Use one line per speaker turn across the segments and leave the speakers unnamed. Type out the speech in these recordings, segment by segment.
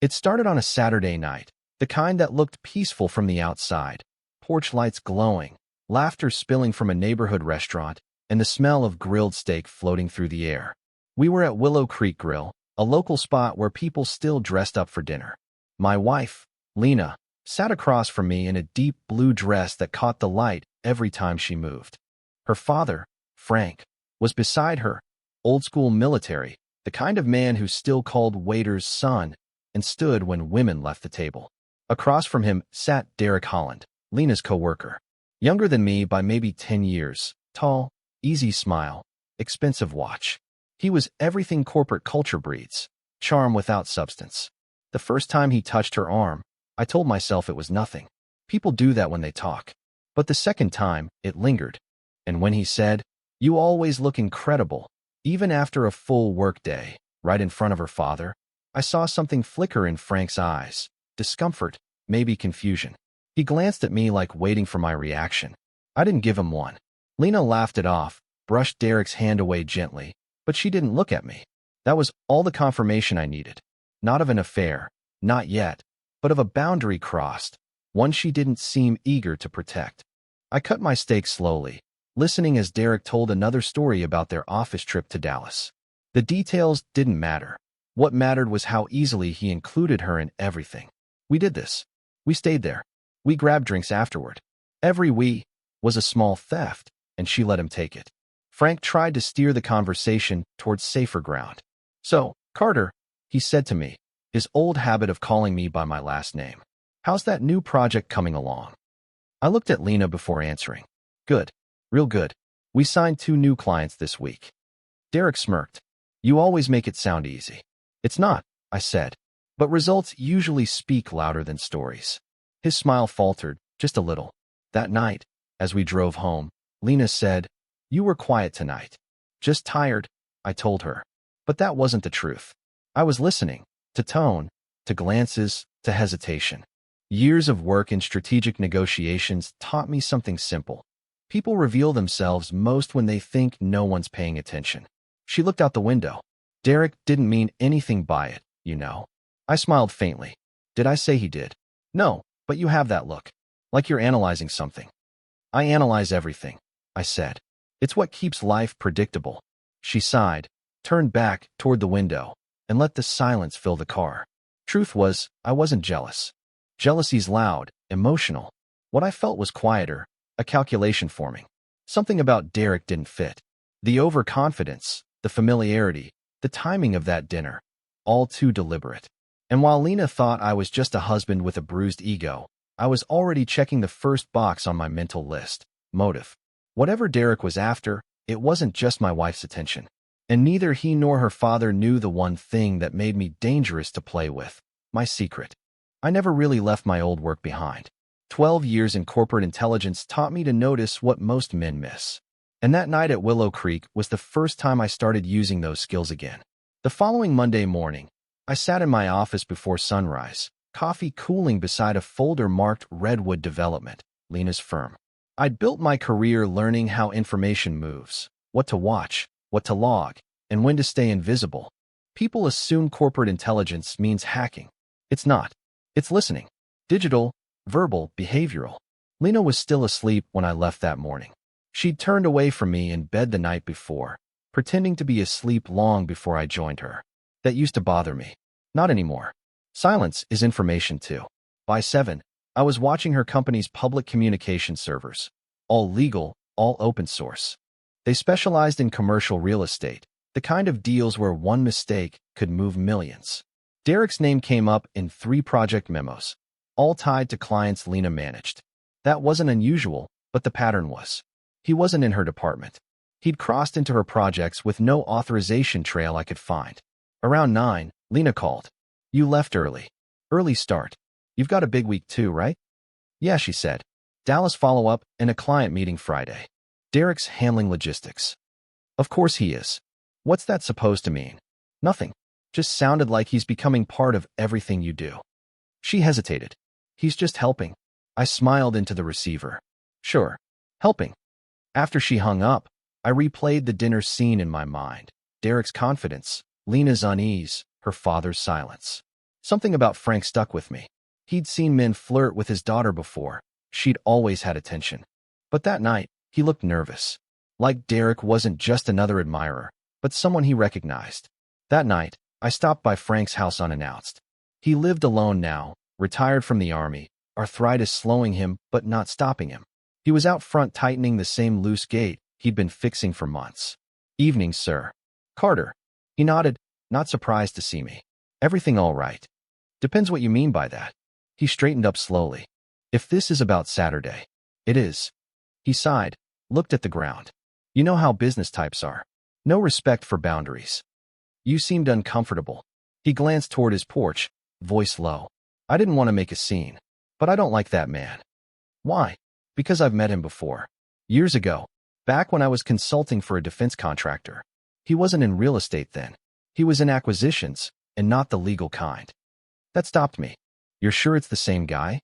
It started on a Saturday night, the kind that looked peaceful from the outside. Porch lights glowing, laughter spilling from a neighborhood restaurant, and the smell of grilled steak floating through the air. We were at Willow Creek Grill, a local spot where people still dressed up for dinner. My wife, Lena, sat across from me in a deep blue dress that caught the light every time she moved. Her father, Frank, was beside her, old-school military, the kind of man who still called waiters son and stood when women left the table. Across from him sat Derek Holland, Lena's coworker. Younger than me by maybe 10 years, tall, easy smile, expensive watch. He was everything corporate culture breeds, charm without substance. The first time he touched her arm, I told myself it was nothing. People do that when they talk. But the second time, it lingered. And when he said, "You always look incredible," even after a full workday, right in front of her father, I saw something flicker in Frank's eyes. Discomfort, maybe confusion. He glanced at me like waiting for my reaction. I didn't give him one. Lena laughed it off, brushed Derek's hand away gently, but she didn't look at me. That was all the confirmation I needed. Not of an affair, not yet, but of a boundary crossed, one she didn't seem eager to protect. I cut my steak slowly, listening as Derek told another story about their office trip to Dallas. The details didn't matter. What mattered was how easily he included her in everything. We did this. We stayed there. We grabbed drinks afterward. Every "we" was a small theft, and she let him take it. Frank tried to steer the conversation towards safer ground. "So, Carter," he said to me, his old habit of calling me by my last name. "How's that new project coming along?" I looked at Lena before answering. "Good. Real good. We signed 2 new clients this week." Derek smirked. "You always make it sound easy." "It's not," I said, "but results usually speak louder than stories." His smile faltered, just a little. That night, as we drove home, Lena said, "You were quiet tonight." "Just tired," I told her. But that wasn't the truth. I was listening, to tone, to glances, to hesitation. Years of work in strategic negotiations taught me something simple. People reveal themselves most when they think no one's paying attention. She looked out the window. "Derek didn't mean anything by it, you know." I smiled faintly. "Did I say he did?" "No, but you have that look. Like you're analyzing something." "I analyze everything," I said. "It's what keeps life predictable." She sighed, turned back toward the window, and let the silence fill the car. Truth was, I wasn't jealous. Jealousy's loud, emotional. What I felt was quieter, a calculation forming. Something about Derek didn't fit. The overconfidence, the familiarity, the timing of that dinner, all too deliberate. And while Lena thought I was just a husband with a bruised ego, I was already checking the first box on my mental list: motive. Whatever Derek was after, it wasn't just my wife's attention. And neither he nor her father knew the one thing that made me dangerous to play with: my secret. I never really left my old work behind. 12 years in corporate intelligence taught me to notice what most men miss. And that night at Willow Creek was the first time I started using those skills again. The following Monday morning, I sat in my office before sunrise, coffee cooling beside a folder marked Redwood Development, Lena's firm. I'd built my career learning how information moves, what to watch, what to log, and when to stay invisible. People assume corporate intelligence means hacking. It's not. It's listening. Digital, verbal, behavioral. Lena was still asleep when I left that morning. She'd turned away from me in bed the night before, pretending to be asleep long before I joined her. That used to bother me. Not anymore. Silence is information too. By 7, I was watching her company's public communication servers. All legal, all open source. They specialized in commercial real estate, the kind of deals where one mistake could move millions. Derek's name came up in 3 project memos, all tied to clients Lena managed. That wasn't unusual, but the pattern was. He wasn't in her department. He'd crossed into her projects with no authorization trail I could find. Around 9, Lena called. "You left early. Early start. You've got a big week too, right?" "Yeah," she said. "Dallas follow-up and a client meeting Friday." Derek's handling logistics. Of course he is. What's that supposed to mean? Nothing. Just sounded like he's becoming part of everything you do. She hesitated. "He's just helping." I smiled into the receiver. "Sure. Helping." After she hung up, I replayed the dinner scene in my mind. Derek's confidence, Lena's unease, her father's silence. Something about Frank stuck with me. He'd seen men flirt with his daughter before. She'd always had attention. But that night, he looked nervous. Like Derek wasn't just another admirer, but someone he recognized. That night, I stopped by Frank's house unannounced. He lived alone now, retired from the army, arthritis slowing him but not stopping him. He was out front tightening the same loose gate he'd been fixing for months. "Evening, sir." "Carter." He nodded, not surprised to see me. "Everything all right?" "Depends what you mean by that." He straightened up slowly. "If this is about Saturday." "It is." He sighed, looked at the ground. "You know how business types are. No respect for boundaries." "You seemed uncomfortable." He glanced toward his porch, voice low. "I didn't want to make a scene, but I don't like that man." "Why?" "Because I've met him before. Years ago, back when I was consulting for a defense contractor. He wasn't in real estate then. He was in acquisitions, and not the legal kind." That stopped me. "You're sure it's the same guy?"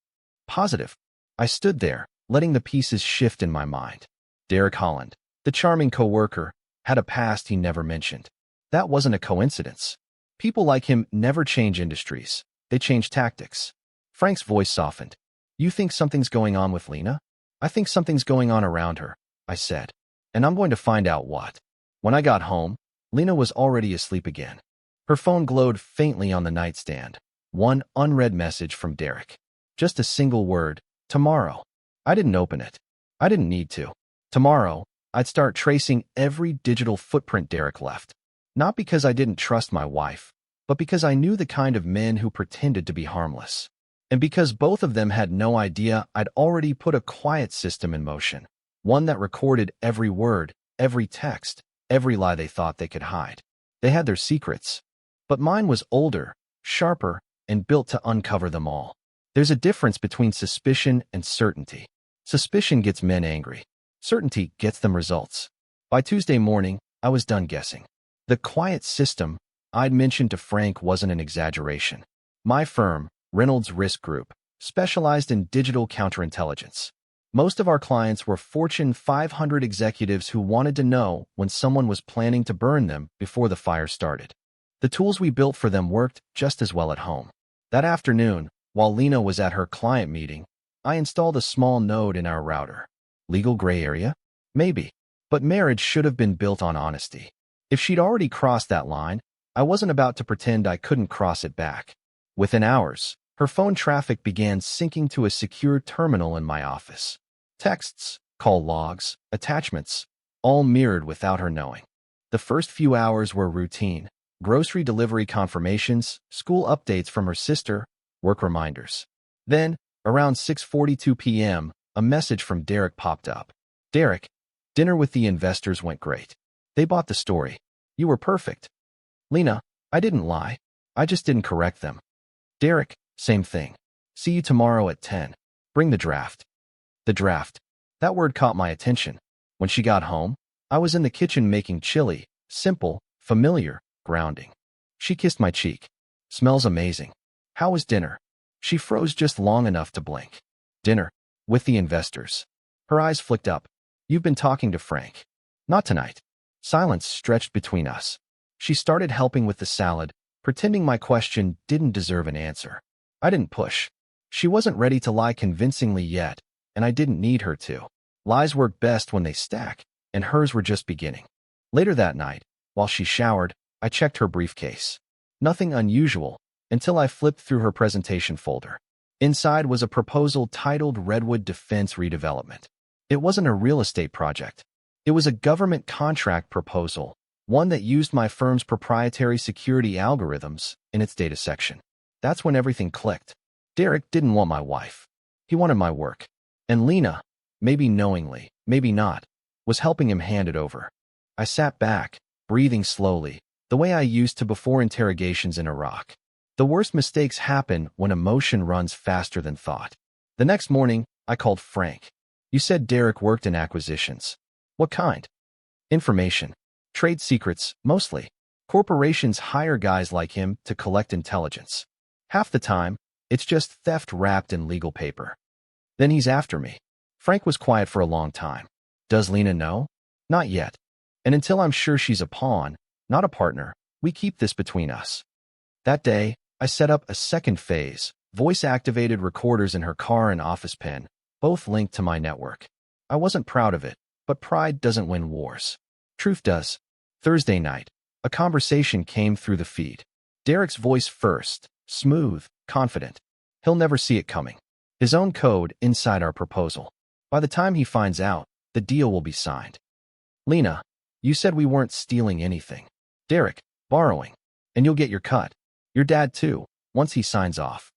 "Positive." I stood there, letting the pieces shift in my mind. Derek Holland, the charming coworker, had a past he never mentioned. That wasn't a coincidence. People like him never change industries. They change tactics. Frank's voice softened. "You think something's going on with Lena?" "I think something's going on around her," I said. "And I'm going to find out what." When I got home, Lena was already asleep again. Her phone glowed faintly on the nightstand. One unread message from Derek. Just a single word, "Tomorrow." I didn't open it. I didn't need to. Tomorrow, I'd start tracing every digital footprint Derek left. Not because I didn't trust my wife, but because I knew the kind of men who pretended to be harmless. And because both of them had no idea I'd already put a quiet system in motion. One that recorded every word, every text, every lie they thought they could hide. They had their secrets. But mine was older, sharper, and built to uncover them all. There's a difference between suspicion and certainty. Suspicion gets men angry. Certainty gets them results. By Tuesday morning, I was done guessing. The quiet system I'd mentioned to Frank wasn't an exaggeration. My firm, Reynolds Risk Group, specialized in digital counterintelligence. Most of our clients were Fortune 500 executives who wanted to know when someone was planning to burn them before the fire started. The tools we built for them worked just as well at home. That afternoon, while Lena was at her client meeting, I installed a small node in our router. Legal gray area? Maybe. But marriage should have been built on honesty. If she'd already crossed that line, I wasn't about to pretend I couldn't cross it back. Within hours, her phone traffic began syncing to a secure terminal in my office. Texts, call logs, attachments, all mirrored without her knowing. The first few hours were routine. Grocery delivery confirmations, school updates from her sister, work reminders. Then, around 6:42 p.m., a message from Derek popped up. "Derek, dinner with the investors went great. They bought the story. You were perfect." "Lena, I didn't lie. I just didn't correct them." "Derek, same thing. See you tomorrow at 10. Bring the draft." The draft. That word caught my attention. When she got home, I was in the kitchen making chili, simple, familiar, grounding. She kissed my cheek. "Smells amazing. How was dinner?" She froze just long enough to blink. "Dinner. With the investors." Her eyes flicked up. "You've been talking to Frank." "Not tonight." Silence stretched between us. She started helping with the salad, pretending my question didn't deserve an answer. I didn't push. She wasn't ready to lie convincingly yet, and I didn't need her to. Lies work best when they stack, and hers were just beginning. Later that night, while she showered, I checked her briefcase. Nothing unusual, until I flipped through her presentation folder. Inside was a proposal titled Redwood Defense Redevelopment. It wasn't a real estate project. It was a government contract proposal, one that used my firm's proprietary security algorithms in its data section. That's when everything clicked. Derek didn't want my wife. He wanted my work. And Lena, maybe knowingly, maybe not, was helping him hand it over. I sat back, breathing slowly, the way I used to before interrogations in Iraq. The worst mistakes happen when emotion runs faster than thought. The next morning, I called Frank. "You said Derek worked in acquisitions. What kind?" "Information. Trade secrets, mostly. Corporations hire guys like him to collect intelligence. Half the time, it's just theft wrapped in legal paper." "Then he's after me." Frank was quiet for a long time. "Does Lena know?" "Not yet. And until I'm sure she's a pawn, not a partner, we keep this between us." That day, I set up a second phase, voice-activated recorders in her car and office pen, both linked to my network. I wasn't proud of it, but pride doesn't win wars. Truth does. Thursday night, a conversation came through the feed. Derek's voice first, smooth, confident. He'll never see it coming. His own code inside our proposal. By the time he finds out, the deal will be signed. Lena, you said we weren't stealing anything. Derek, borrowing. And you'll get your cut. Your dad too, once he signs off.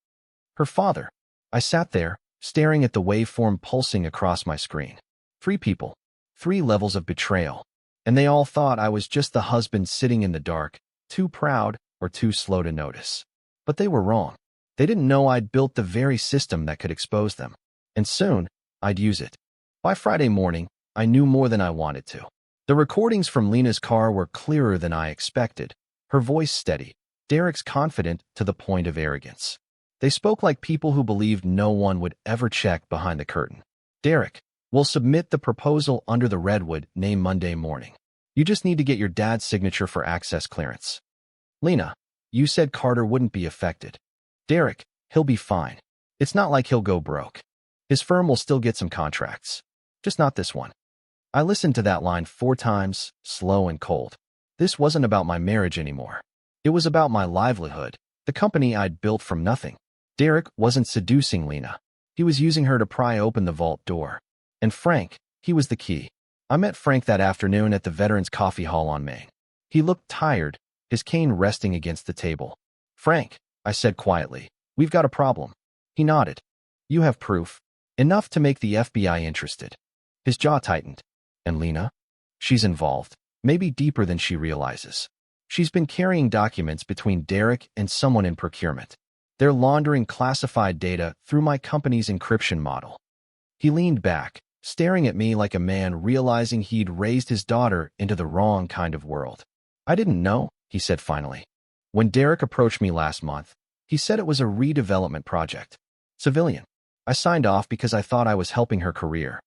Her father. I sat there, staring at the waveform pulsing across my screen. 3 people. 3 levels of betrayal. And they all thought I was just the husband sitting in the dark, too proud or too slow to notice. But they were wrong. They didn't know I'd built the very system that could expose them. And soon, I'd use it. By Friday morning, I knew more than I wanted to. The recordings from Lena's car were clearer than I expected, her voice steady, Derek's confident to the point of arrogance. They spoke like people who believed no one would ever check behind the curtain. Derek, we'll submit the proposal under the redwood name Monday morning. You just need to get your dad's signature for access clearance. Lena, you said Carter wouldn't be affected. Derek, he'll be fine. It's not like he'll go broke. His firm will still get some contracts. Just not this one. I listened to that line 4 times, slow and cold. This wasn't about my marriage anymore. It was about my livelihood, the company I'd built from nothing. Derek wasn't seducing Lena. He was using her to pry open the vault door. And Frank, he was the key. I met Frank that afternoon at the Veterans Coffee Hall on Main. He looked tired, his cane resting against the table. Frank, I said quietly, we've got a problem. He nodded. You have proof. Enough to make the FBI interested. His jaw tightened. And Lena? She's involved, maybe deeper than she realizes. She's been carrying documents between Derek and someone in procurement. They're laundering classified data through my company's encryption model. He leaned back, staring at me like a man realizing he'd raised his daughter into the wrong kind of world. I didn't know, he said finally. When Derek approached me last month, he said it was a redevelopment project. Civilian. I signed off because I thought I was helping her career.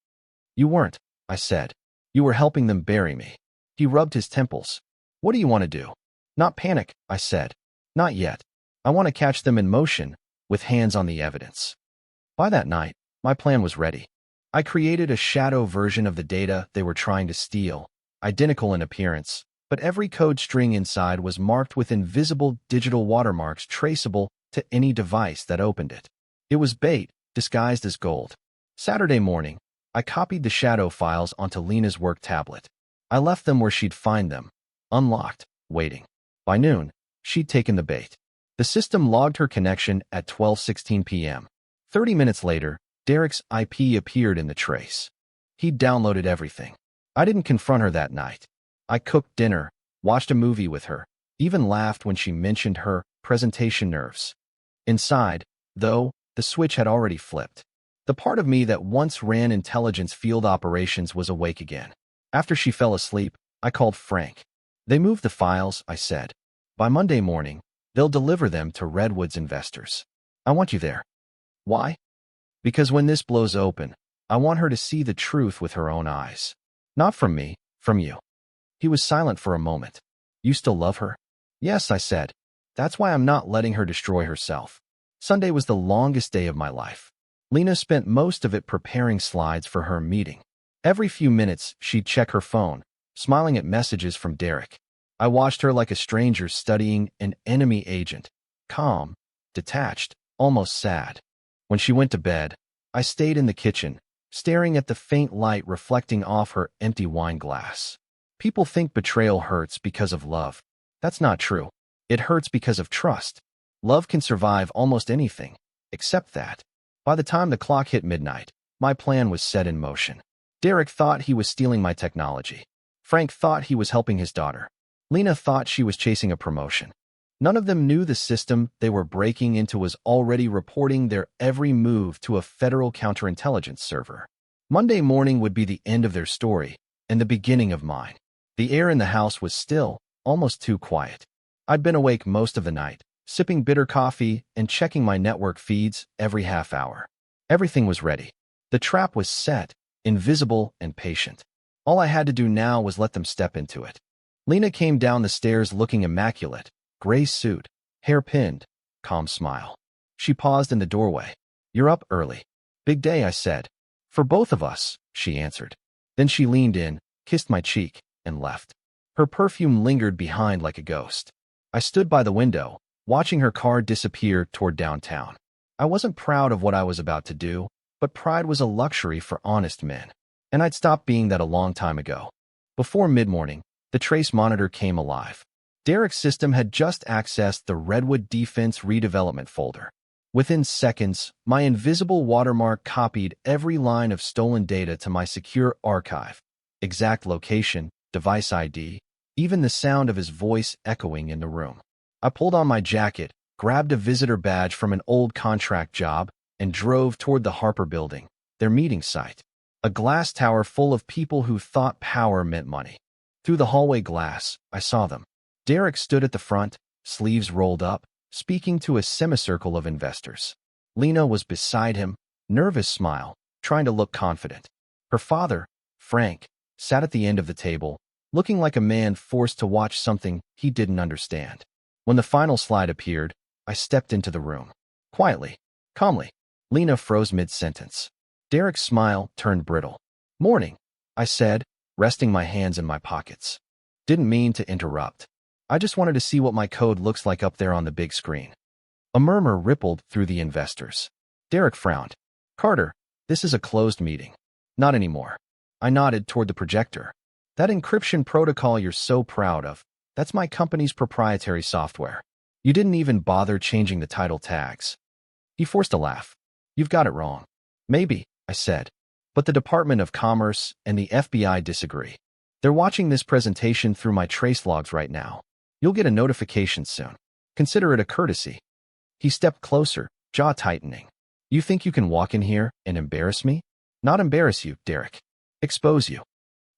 You weren't, I said. You were helping them bury me. He rubbed his temples. What do you want to do? Not panic, I said. Not yet. I want to catch them in motion, with hands on the evidence. By that night, my plan was ready. I created a shadow version of the data they were trying to steal, identical in appearance, but every code string inside was marked with invisible digital watermarks traceable to any device that opened it. It was bait, disguised as gold. Saturday morning, I copied the shadow files onto Lena's work tablet. I left them where she'd find them, unlocked, waiting. By noon, she'd taken the bait. The system logged her connection at 12:16 p.m. 30 minutes later, Derek's IP appeared in the trace. He'd downloaded everything. I didn't confront her that night. I cooked dinner, watched a movie with her, even laughed when she mentioned her presentation nerves. Inside, though, the switch had already flipped. The part of me that once ran intelligence field operations was awake again. After she fell asleep, I called Frank. They moved the files, I said. By Monday morning, they'll deliver them to Redwood's investors. I want you there. Why? Because when this blows open, I want her to see the truth with her own eyes. Not from me, from you. He was silent for a moment. You still love her? Yes, I said. That's why I'm not letting her destroy herself. Sunday was the longest day of my life. Lena spent most of it preparing slides for her meeting. Every few minutes, she'd check her phone, smiling at messages from Derek. I watched her like a stranger studying an enemy agent, calm, detached, almost sad. When she went to bed, I stayed in the kitchen, staring at the faint light reflecting off her empty wine glass. People think betrayal hurts because of love. That's not true. It hurts because of trust. Love can survive almost anything, except that. By the time the clock hit midnight, my plan was set in motion. Derek thought he was stealing my technology. Frank thought he was helping his daughter. Lena thought she was chasing a promotion. None of them knew the system they were breaking into was already reporting their every move to a federal counterintelligence server. Monday morning would be the end of their story and the beginning of mine. The air in the house was still, almost too quiet. I'd been awake most of the night, sipping bitter coffee and checking my network feeds every half hour. Everything was ready. The trap was set, invisible and patient. All I had to do now was let them step into it. Lena came down the stairs looking immaculate, gray suit, hair pinned, calm smile. She paused in the doorway. You're up early. Big day, I said. For both of us, she answered. Then she leaned in, kissed my cheek, and left. Her perfume lingered behind like a ghost. I stood by the window, watching her car disappear toward downtown. I wasn't proud of what I was about to do, but pride was a luxury for honest men. And I'd stopped being that a long time ago. Before mid-morning, the trace monitor came alive. Derek's system had just accessed the Redwood Defense Redevelopment folder. Within seconds, my invisible watermark copied every line of stolen data to my secure archive. Exact location, device ID, even the sound of his voice echoing in the room. I pulled on my jacket, grabbed a visitor badge from an old contract job, and drove toward the Harper building, their meeting site. A glass tower full of people who thought power meant money. Through the hallway glass, I saw them. Derek stood at the front, sleeves rolled up, speaking to a semicircle of investors. Lena was beside him, nervous smile, trying to look confident. Her father, Frank, sat at the end of the table, looking like a man forced to watch something he didn't understand. When the final slide appeared, I stepped into the room. Quietly, calmly. Lena froze mid-sentence. Derek's smile turned brittle. Morning, I said, resting my hands in my pockets. Didn't mean to interrupt. I just wanted to see what my code looks like up there on the big screen. A murmur rippled through the investors. Derek frowned. Carter, this is a closed meeting. Not anymore. I nodded toward the projector. That encryption protocol you're so proud of, that's my company's proprietary software. You didn't even bother changing the title tags. He forced a laugh. You've got it wrong. Maybe, I said. But the Department of Commerce and the FBI disagree. They're watching this presentation through my trace logs right now. You'll get a notification soon. Consider it a courtesy. He stepped closer, jaw tightening. You think you can walk in here and embarrass me? Not embarrass you, Derek. Expose you.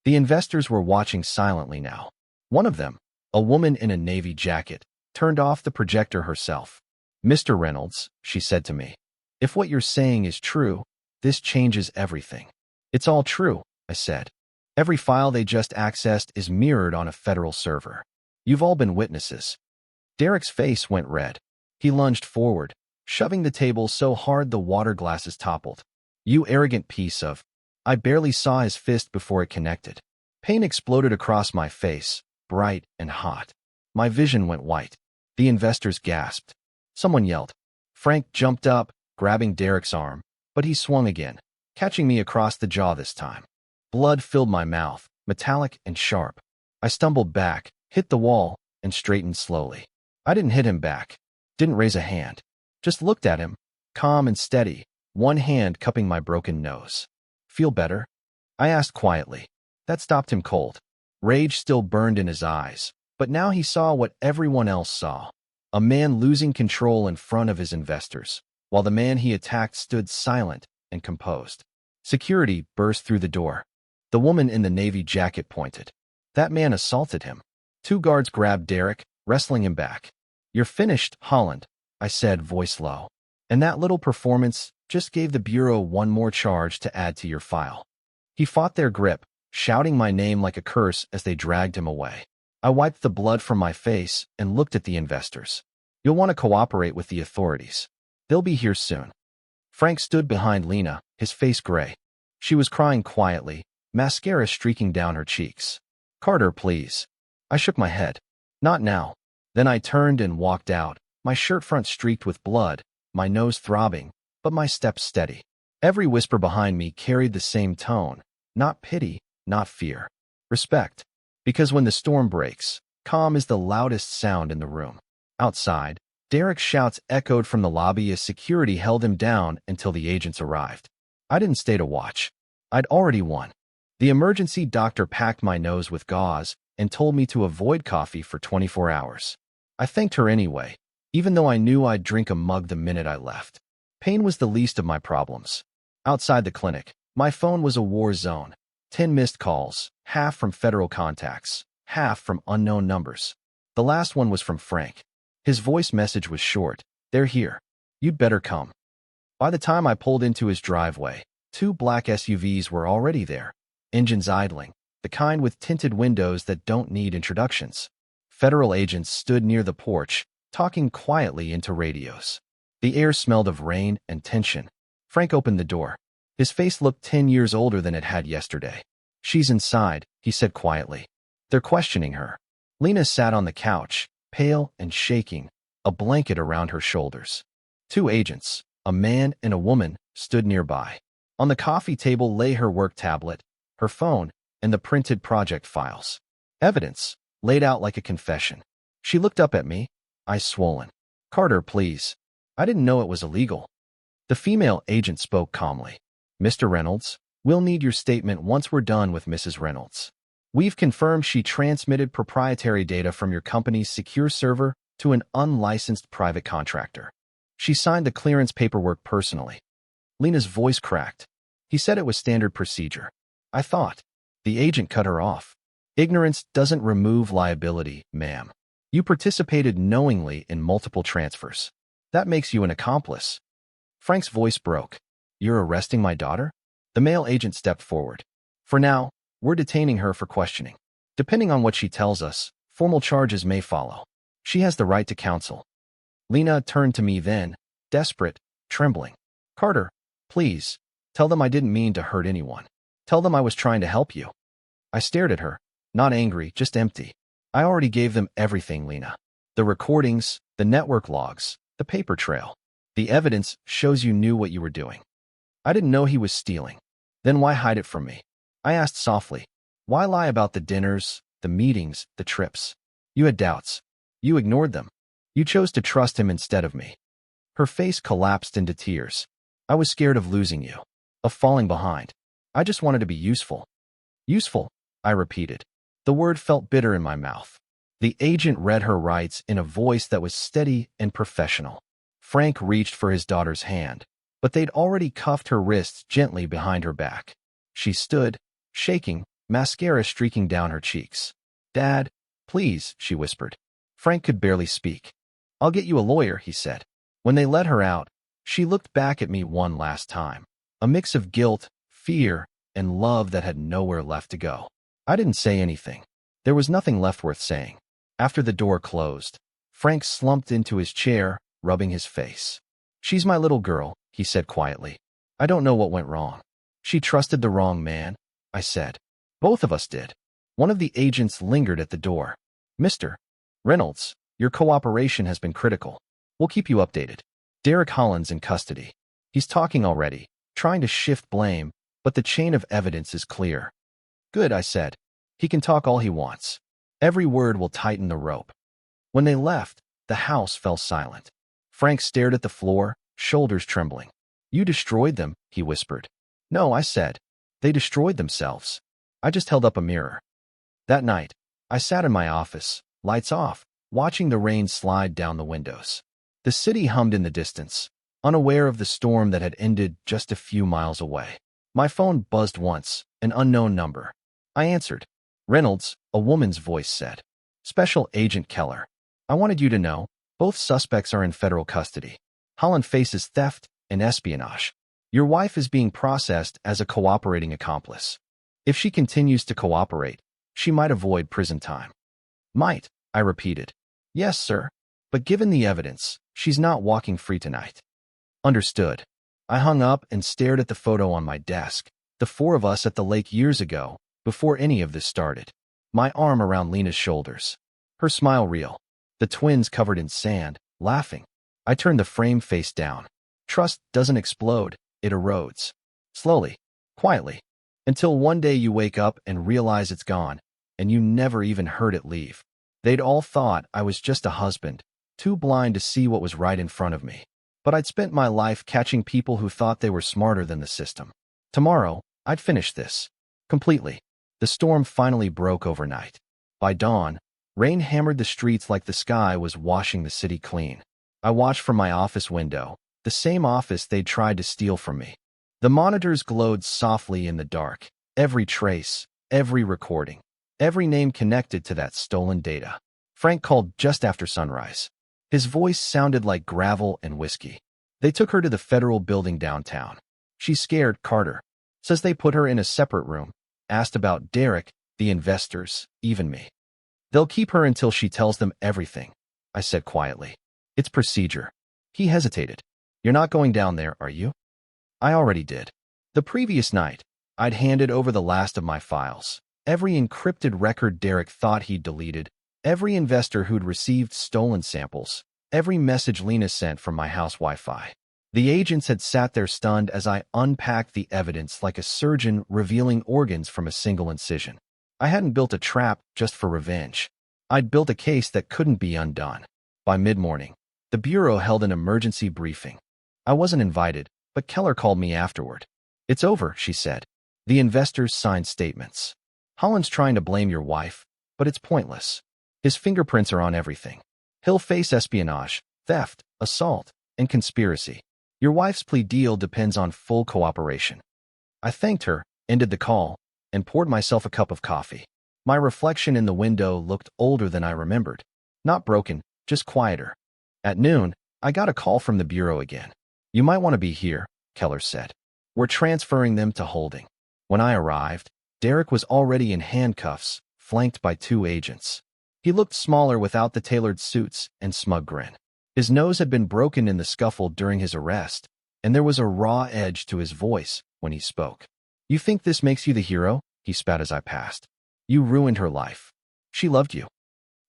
The investors were watching silently now. One of them, a woman in a navy jacket, turned off the projector herself. Mr. Reynolds, she said to me, if what you're saying is true, this changes everything. It's all true, I said. Every file they just accessed is mirrored on a federal server. You've all been witnesses. Derek's face went red. He lunged forward, shoving the table so hard the water glasses toppled. You arrogant piece of... I barely saw his fist before it connected. Pain exploded across my face, bright and hot. My vision went white. The investors gasped. Someone yelled. Frank jumped up, grabbing Derek's arm, but he swung again, catching me across the jaw this time. Blood filled my mouth, metallic and sharp. I stumbled back, hit the wall, and straightened slowly. I didn't hit him back, didn't raise a hand, just looked at him, calm and steady, one hand cupping my broken nose. Feel better? I asked quietly. That stopped him cold. Rage still burned in his eyes, but now he saw what everyone else saw. A man losing control in front of his investors, while the man he attacked stood silent and composed. Security burst through the door. The woman in the navy jacket pointed. That man assaulted him. 2 guards grabbed Derek, wrestling him back. You're finished, Holland, I said, voice low. And that little performance just gave the Bureau one more charge to add to your file. He fought their grip, shouting my name like a curse as they dragged him away. I wiped the blood from my face and looked at the investors. You'll want to cooperate with the authorities. They'll be here soon. Frank stood behind Lena, his face gray. She was crying quietly, mascara streaking down her cheeks. Carter, please. I shook my head. Not now. Then I turned and walked out, my shirt front streaked with blood, my nose throbbing, but my steps steady. Every whisper behind me carried the same tone, not pity, not fear. Respect. Because when the storm breaks, calm is the loudest sound in the room. Outside, Derek's shouts echoed from the lobby as security held him down until the agents arrived. I didn't stay to watch. I'd already won. The emergency doctor packed my nose with gauze and told me to avoid coffee for 24 hours. I thanked her anyway, even though I knew I'd drink a mug the minute I left. Pain was the least of my problems. Outside the clinic, my phone was a war zone. 10 missed calls, half from federal contacts, half from unknown numbers. The last one was from Frank. His voice message was short. They're here. You'd better come. By the time I pulled into his driveway, 2 black SUVs were already there, engines idling, the kind with tinted windows that don't need introductions. Federal agents stood near the porch, talking quietly into radios. The air smelled of rain and tension. Frank opened the door. His face looked 10 years older than it had yesterday. "She's inside," he said quietly. "They're questioning her." Lena sat on the couch, pale and shaking, a blanket around her shoulders. Two agents, a man and a woman, stood nearby. On the coffee table lay her work tablet, her phone, and the printed project files. Evidence, laid out like a confession. She looked up at me, eyes swollen. "Carter, please. I didn't know it was illegal." The female agent spoke calmly. "Mr. Reynolds, we'll need your statement once we're done with Mrs. Reynolds. We've confirmed she transmitted proprietary data from your company's secure server to an unlicensed private contractor. She signed the clearance paperwork personally." Lena's voice cracked. "He said it was standard procedure." "I thought." The agent cut her off. "Ignorance doesn't remove liability, ma'am. You participated knowingly in multiple transfers. That makes you an accomplice." Frank's voice broke. "You're arresting my daughter?" The male agent stepped forward. "For now, we're detaining her for questioning. Depending on what she tells us, formal charges may follow. She has the right to counsel." Lena turned to me then, desperate, trembling. "Carter, please, tell them I didn't mean to hurt anyone. Tell them I was trying to help you." I stared at her, not angry, just empty. "I already gave them everything, Lena. The recordings, the network logs, the paper trail. The evidence shows you knew what you were doing." "I didn't know he was stealing." "Then why hide it from me?" I asked softly. "Why lie about the dinners, the meetings, the trips? You had doubts. You ignored them. You chose to trust him instead of me." Her face collapsed into tears. "I was scared of losing you, of falling behind. I just wanted to be useful." "Useful," I repeated. The word felt bitter in my mouth. The agent read her rights in a voice that was steady and professional. Frank reached for his daughter's hand, but they'd already cuffed her wrists gently behind her back. She stood, shaking, mascara streaking down her cheeks. "Dad, please," she whispered. Frank could barely speak. "I'll get you a lawyer," he said. When they let her out, she looked back at me one last time. A mix of guilt, fear, and love that had nowhere left to go. I didn't say anything. There was nothing left worth saying. After the door closed, Frank slumped into his chair, rubbing his face. "She's my little girl," he said quietly. "I don't know what went wrong." "She trusted the wrong man," I said. "Both of us did." One of the agents lingered at the door. "Mr. Reynolds, your cooperation has been critical. We'll keep you updated. Derek Holland's in custody. He's talking already, trying to shift blame, but the chain of evidence is clear." "Good," I said. "He can talk all he wants. Every word will tighten the rope." When they left, the house fell silent. Frank stared at the floor, shoulders trembling. "You destroyed them," he whispered. "No," I said. "They destroyed themselves. I just held up a mirror." That night, I sat in my office, lights off, watching the rain slide down the windows. The city hummed in the distance, unaware of the storm that had ended just a few miles away. My phone buzzed once, an unknown number. I answered. "Reynolds," a woman's voice said. "Special Agent Keller. I wanted you to know, both suspects are in federal custody. Holland faces theft and espionage. Your wife is being processed as a cooperating accomplice. If she continues to cooperate, she might avoid prison time." "Might," I repeated. "Yes, sir. But given the evidence, she's not walking free tonight." "Understood." I hung up and stared at the photo on my desk, the four of us at the lake years ago, before any of this started. My arm around Lena's shoulders. Her smile real. The twins covered in sand, laughing. I turned the frame face down. Trust doesn't explode, it erodes. Slowly, quietly, until one day you wake up and realize it's gone, and you never even heard it leave. They'd all thought I was just a husband, too blind to see what was right in front of me. But I'd spent my life catching people who thought they were smarter than the system. Tomorrow, I'd finish this. Completely. The storm finally broke overnight. By dawn, rain hammered the streets like the sky was washing the city clean. I watched from my office window, the same office they'd tried to steal from me. The monitors glowed softly in the dark, every trace, every recording, every name connected to that stolen data. Frank called just after sunrise. His voice sounded like gravel and whiskey. "They took her to the federal building downtown. She's scared, Carter. Says they put her in a separate room. Asked about Derek, the investors, even me. They'll keep her until she tells them everything," I said quietly. It's procedure. He hesitated. You're not going down there, are you? I already did. The previous night, I'd handed over the last of my files. Every encrypted record Derek thought he'd deleted, every investor who'd received stolen samples, every message Lena sent from my house Wi-Fi. The agents had sat there stunned as I unpacked the evidence like a surgeon revealing organs from a single incision. I hadn't built a trap just for revenge. I'd built a case that couldn't be undone. By mid-morning, the Bureau held an emergency briefing. I wasn't invited, but Keller called me afterward. It's over, she said. The investors signed statements. Holland's trying to blame your wife, but it's pointless. His fingerprints are on everything. He'll face espionage, theft, assault, and conspiracy. Your wife's plea deal depends on full cooperation. I thanked her, ended the call, and poured myself a cup of coffee. My reflection in the window looked older than I remembered. Not broken, just quieter. At noon, I got a call from the Bureau again. You might want to be here, Keller said. We're transferring them to holding. When I arrived, Derek was already in handcuffs, flanked by 2 agents. He looked smaller without the tailored suits and smug grin. His nose had been broken in the scuffle during his arrest, and there was a raw edge to his voice when he spoke. You think this makes you the hero? He spat as I passed. You ruined her life. She loved you.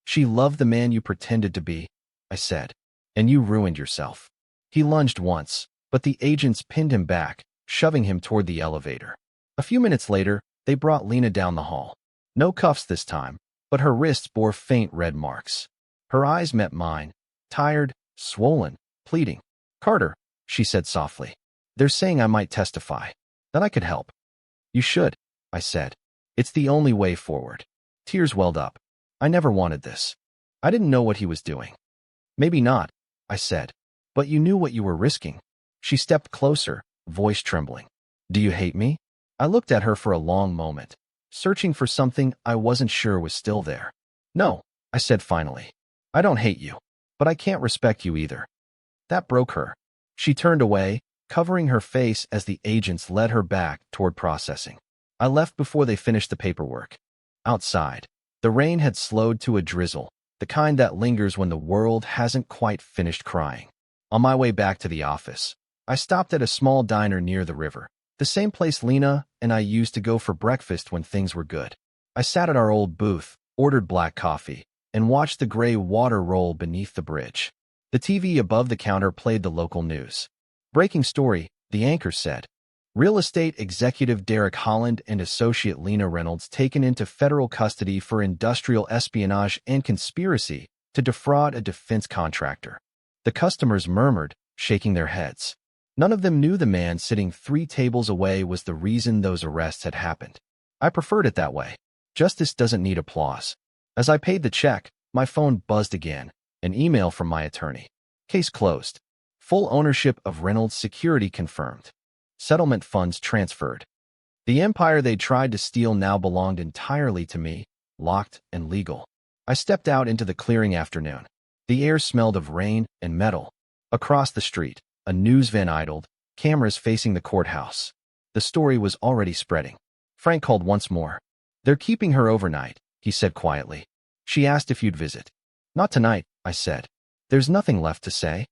She loved the man you pretended to be, I said, and you ruined yourself. He lunged once, but the agents pinned him back, shoving him toward the elevator. A few minutes later, they brought Lena down the hall. No cuffs this time, but her wrists bore faint red marks. Her eyes met mine, tired, swollen, pleading. Carter, she said softly. They're saying I might testify, that I could help. You should, I said. It's the only way forward. Tears welled up. I never wanted this. I didn't know what he was doing. Maybe not, I said, but you knew what you were risking. She stepped closer, voice trembling. Do you hate me? I looked at her for a long moment, searching for something I wasn't sure was still there. No, I said finally. I don't hate you, but I can't respect you either. That broke her. She turned away, covering her face as the agents led her back toward processing. I left before they finished the paperwork. Outside, the rain had slowed to a drizzle, the kind that lingers when the world hasn't quite finished crying. On my way back to the office, I stopped at a small diner near the river, the same place Lena and I used to go for breakfast when things were good. I sat at our old booth, ordered black coffee, and watched the gray water roll beneath the bridge. The TV above the counter played the local news. Breaking story, the anchor said. Real estate executive Derek Holland and associate Lena Reynolds taken into federal custody for industrial espionage and conspiracy to defraud a defense contractor. The customers murmured, shaking their heads. None of them knew the man sitting 3 tables away was the reason those arrests had happened. I preferred it that way. Justice doesn't need applause. As I paid the check, my phone buzzed again, an email from my attorney. Case closed. Full ownership of Reynolds Security confirmed. Settlement funds transferred. The empire they tried to steal now belonged entirely to me, locked and legal. I stepped out into the clearing afternoon. The air smelled of rain and metal. Across the street, a news van idled, cameras facing the courthouse. The story was already spreading. Frank called once more. They're keeping her overnight, he said quietly. She asked if you'd visit. Not tonight, I said. There's nothing left to say.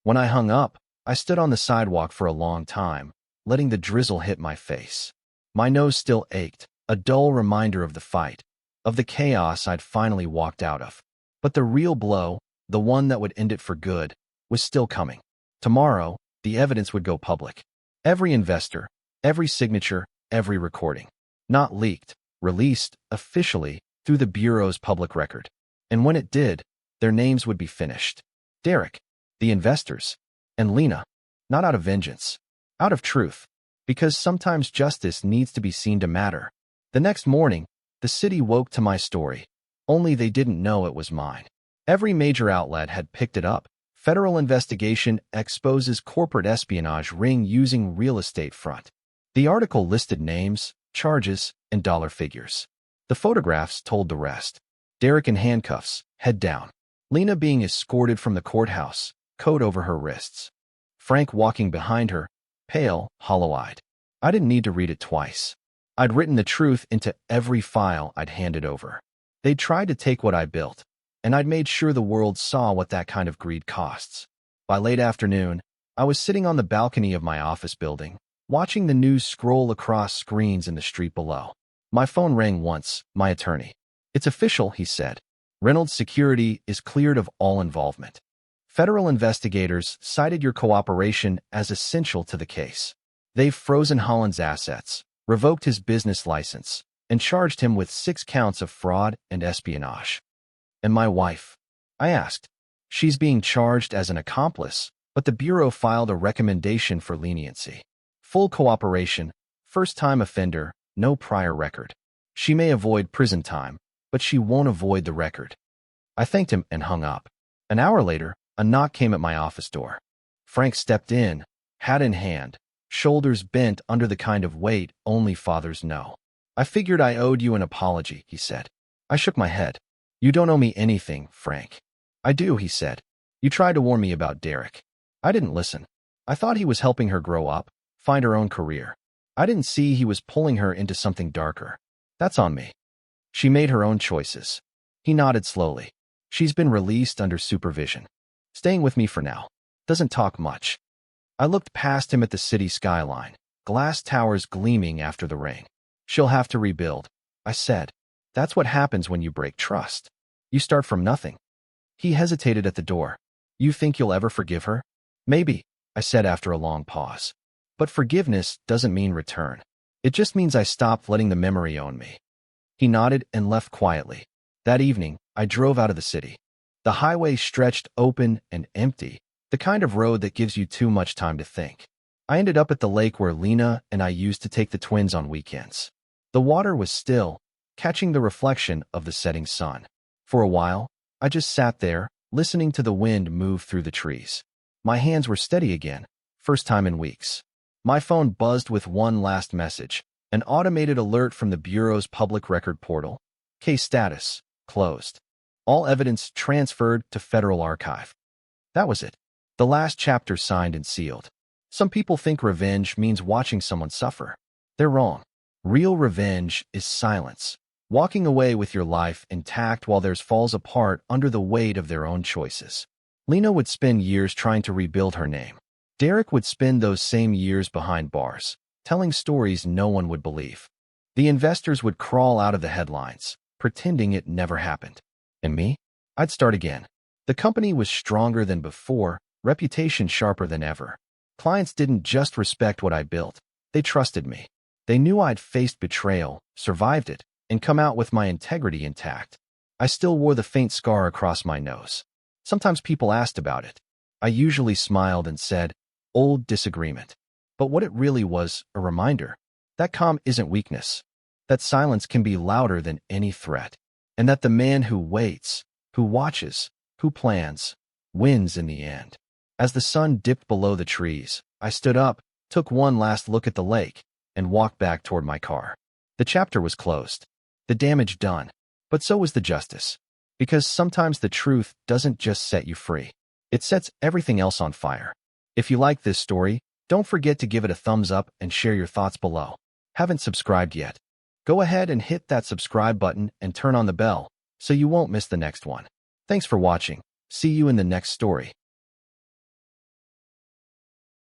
When I hung up, I stood on the sidewalk for a long time, letting the drizzle hit my face. My nose still ached, a dull reminder of the fight, of the chaos I'd finally walked out of. But the real blow, the one that would end it for good, was still coming. Tomorrow, the evidence would go public. Every investor, every signature, every recording. Not leaked, released, officially, through the Bureau's public record. And when it did, their names would be finished. Derek, the investors, and Lena, not out of vengeance, out of truth, because sometimes justice needs to be seen to matter. The next morning, the city woke to my story, only they didn't know it was mine. Every major outlet had picked it up. Federal investigation exposes corporate espionage ring using real estate front. The article listed names, charges, and dollar figures. The photographs told the rest. Derek in handcuffs, head down. Lena being escorted from the courthouse, coat over her wrists. Frank walking behind her, pale, hollow-eyed. I didn't need to read it twice. I'd written the truth into every file I'd handed over. They'd tried to take what I built, and I'd made sure the world saw what that kind of greed costs. By late afternoon, I was sitting on the balcony of my office building, watching the news scroll across screens in the street below. My phone rang once, my attorney. "It's official," he said. "Reynolds Security is cleared of all involvement. Federal investigators cited your cooperation as essential to the case. They've frozen Holland's assets, revoked his business license, and charged him with 6 counts of fraud and espionage." "And my wife?" I asked. "She's being charged as an accomplice, but the Bureau filed a recommendation for leniency. Full cooperation, first-time offender, no prior record. She may avoid prison time, but she won't avoid the record." I thanked him and hung up. An hour later, a knock came at my office door. Frank stepped in, hat in hand, shoulders bent under the kind of weight only fathers know. "I figured I owed you an apology," he said. I shook my head. "You don't owe me anything, Frank." "I do," he said. "You tried to warn me about Derek. I didn't listen. I thought he was helping her grow up, find her own career. I didn't see he was pulling her into something darker. That's on me. She made her own choices." He nodded slowly. "She's been released under supervision. Staying with me for now. Doesn't talk much." I looked past him at the city skyline, glass towers gleaming after the rain. "She'll have to rebuild," I said. "That's what happens when you break trust. You start from nothing." He hesitated at the door. "You think you'll ever forgive her?" "Maybe," I said after a long pause. "But forgiveness doesn't mean return. It just means I stopped letting the memory own me." He nodded and left quietly. That evening, I drove out of the city. The highway stretched open and empty, the kind of road that gives you too much time to think. I ended up at the lake where Lena and I used to take the twins on weekends. The water was still, catching the reflection of the setting sun. For a while, I just sat there, listening to the wind move through the trees. My hands were steady again, first time in weeks. My phone buzzed with one last message, an automated alert from the Bureau's public record portal. "Case status, closed. All evidence transferred to Federal Archive." That was it. The last chapter signed and sealed. Some people think revenge means watching someone suffer. They're wrong. Real revenge is silence. Walking away with your life intact while theirs falls apart under the weight of their own choices. Lena would spend years trying to rebuild her name. Derek would spend those same years behind bars, telling stories no one would believe. The investors would crawl out of the headlines, pretending it never happened. And me? I'd start again. The company was stronger than before, reputation sharper than ever. Clients didn't just respect what I built, they trusted me. They knew I'd faced betrayal, survived it, and come out with my integrity intact. I still wore the faint scar across my nose. Sometimes people asked about it. I usually smiled and said, "Old disagreement." But what it really was, a reminder. That calm isn't weakness. That silence can be louder than any threat. And that the man who waits, who watches, who plans, wins in the end. As the sun dipped below the trees, I stood up, took one last look at the lake, and walked back toward my car. The chapter was closed. The damage done. But so was the justice. Because sometimes the truth doesn't just set you free. It sets everything else on fire. If you like this story, don't forget to give it a thumbs up and share your thoughts below. Haven't subscribed yet? Go ahead and hit that subscribe button and turn on the bell so you won't miss the next one. Thanks for watching. See you in the next story.